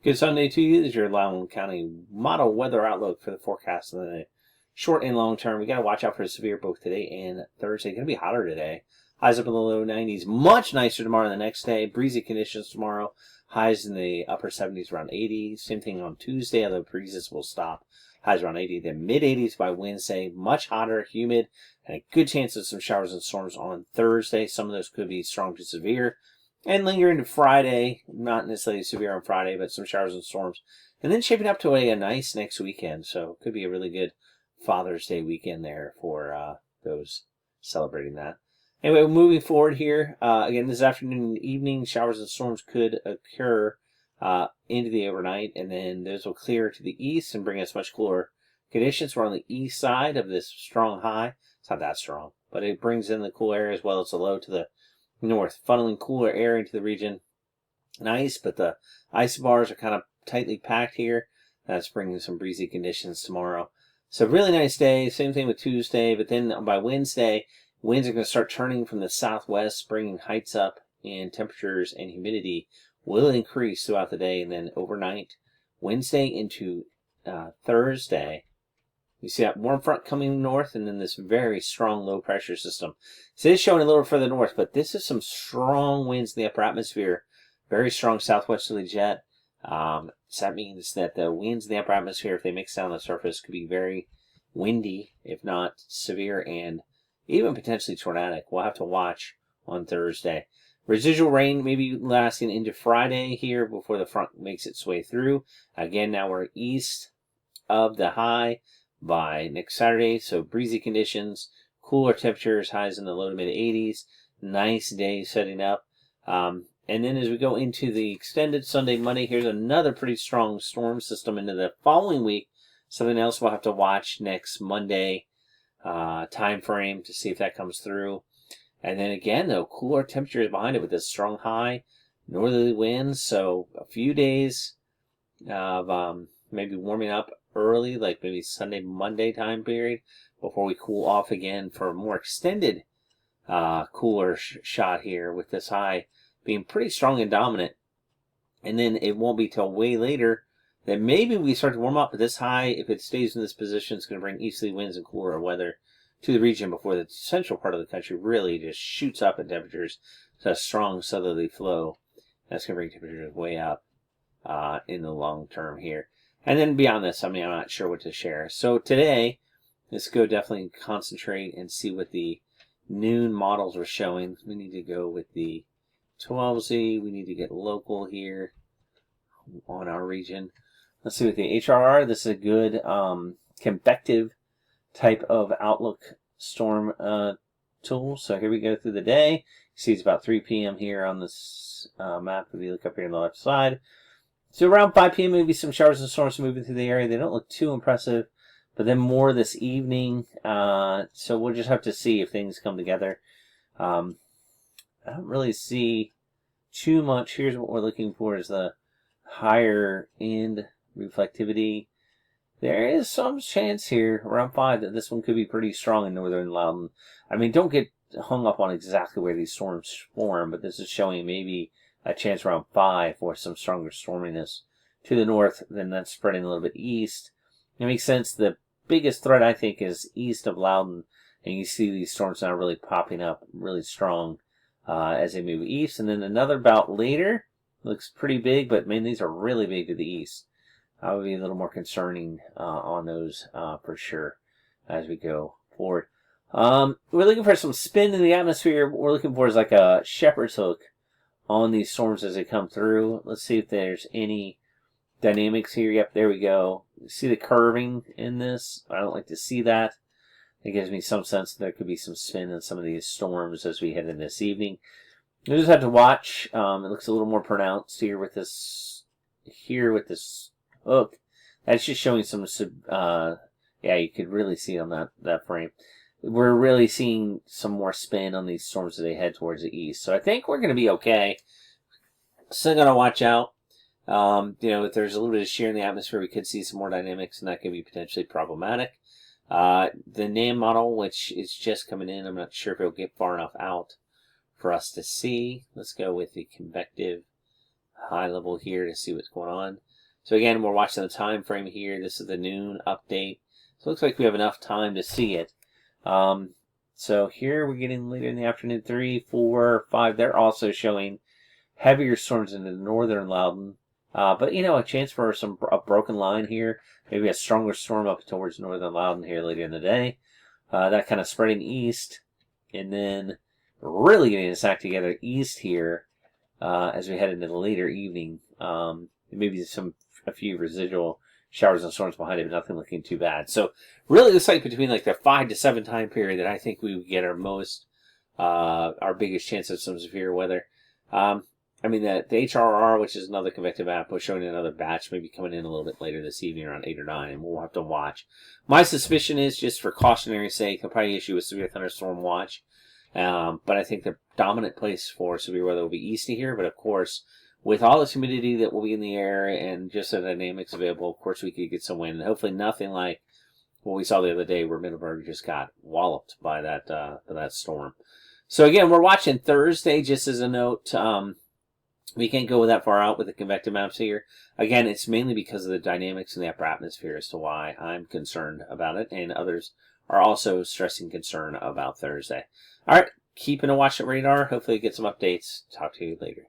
Good Sunday to you. This is your Loudoun County model weather outlook for the forecast of the short and long term. We got to watch out for severe both today and Thursday. Going to be hotter today. Highs up in the low 90s. Much nicer tomorrow and the next day. Breezy conditions tomorrow. Highs in the upper 70s, around 80. Same thing on Tuesday, although breezes will stop. Highs around 80. Then mid 80s by Wednesday. Much hotter, humid, and a good chance of some showers and storms on Thursday. Some of those could be strong to severe. And linger into Friday, not necessarily severe on Friday, but some showers and storms. And then shaping up to a nice next weekend. So it could be a really good Father's Day weekend there for those celebrating that. Anyway, moving forward here, again, this afternoon and evening, showers and storms could occur into the overnight. And then those will clear to the east and bring us much cooler conditions. We're on the east side of this strong high. It's not that strong, but it brings in the cool air as well as the low to the north, funneling cooler air into the region. Nice, but the isobars are kind of tightly packed here. That's bringing some breezy conditions tomorrow. So really nice day. Same thing with Tuesday, but then by Wednesday, winds are going to start turning from the southwest, bringing heights up, and temperatures and humidity will increase throughout the day. And then overnight, Wednesday into Thursday, you see that warm front coming north, and then this very strong low pressure system. So it's showing a little further north, but this is some strong winds in the upper atmosphere. Very strong southwesterly jet. So that means that the winds in the upper atmosphere, if they mix down the surface, could be very windy, if not severe, and even potentially tornadic. We'll have to watch on Thursday. Residual rain may be lasting into Friday here before the front makes its way through. Again, now we're east of the high by next Saturday, so breezy conditions, cooler temperatures, highs in the low to mid 80s. Nice day setting up. And then as we go into the extended Sunday, Monday, here's another pretty strong storm system into the following week. Something else we'll have to watch next Monday time frame to see if that comes through. And then again, though, cooler temperatures behind it with this strong high, northerly winds. So a few days of maybe warming up early, like maybe Sunday, Monday time period, before we cool off again for a more extended cooler shot here with this high being pretty strong and dominant. And then it won't be till way later that maybe we start to warm up. But this high, if it stays in this position, it's going to bring easterly winds and cooler weather to the region before the central part of the country really just shoots up in temperatures. So a strong southerly flow. That's going to bring temperatures way up in the long term here. And then beyond this, I'm not sure what to share. So today, let's go definitely concentrate and see what the noon models are showing. We need to go with the 12Z. We need to get local here on our region. Let's see with the HRR. This is a good convective type of outlook storm tool. So here we go through the day. You see it's about 3 p.m. here on this map. If you look up here on the left side. So around 5 p.m. maybe some showers and storms moving through the area. They don't look too impressive, but then more this evening. So we'll just have to see if things come together. I don't really see too much. Here's what we're looking for is the higher end reflectivity. There is some chance here around 5 that this one could be pretty strong in northern Loudoun. I mean, don't get hung up on exactly where these storms form, but this is showing maybe a chance around 5 for some stronger storminess to the north. Then that's spreading a little bit east. It makes sense. The biggest threat, I think, is east of Loudoun, and you see these storms now really popping up really strong as they move east. And then another bout later looks pretty big, but man, these are really big to the east. I would be a little more concerning on those for sure as we go forward. We're looking for some spin in the atmosphere. What we're looking for is like a shepherd's hook on these storms as they come through. Let's see if there's any dynamics here. Yep, there we go. See the curving in this? I don't like to see that. It gives me some sense that there could be some spin in some of these storms as we head in this evening. We just have to watch. It looks a little more pronounced here with this hook. That's just showing some yeah, you could really see on that frame. We're really seeing some more spin on these storms as they head towards the east. So I think we're going to be okay. Still going to watch out. If there's a little bit of shear in the atmosphere, we could see some more dynamics, and that could be potentially problematic. The NAM model, which is just coming in, I'm not sure if it'll get far enough out for us to see. Let's go with the convective high level here to see what's going on. So again, we're watching the time frame here. This is the noon update. So it looks like we have enough time to see it. So here we're getting later in the afternoon, 3, 4, 5. They're also showing heavier storms in the northern Loudoun. But, a chance for a broken line here. Maybe a stronger storm up towards northern Loudoun here later in the day. That kind of spreading east. And then really getting its act together east here as we head into the later evening. Maybe a few residual showers and storms behind it, but nothing looking too bad. So really looks like between like the 5 to 7 time period that I think we would get our biggest chance of some severe weather. The HRR, which is another convective app, was showing another batch maybe coming in a little bit later this evening around 8 or 9, and we'll have to watch. My suspicion is, just for cautionary sake, I'll probably issue a severe thunderstorm watch. But I think the dominant place for severe weather will be east of here. But of course, with all this humidity that will be in the air and just the dynamics available, of course we could get some wind. Hopefully nothing like what we saw the other day where Middleburg just got walloped by that storm. So again, we're watching Thursday, just as a note. We can't go that far out with the convective maps here. Again, it's mainly because of the dynamics in the upper atmosphere as to why I'm concerned about it, and others are also stressing concern about Thursday. All right, keeping a watch at radar. Hopefully get some updates. Talk to you later.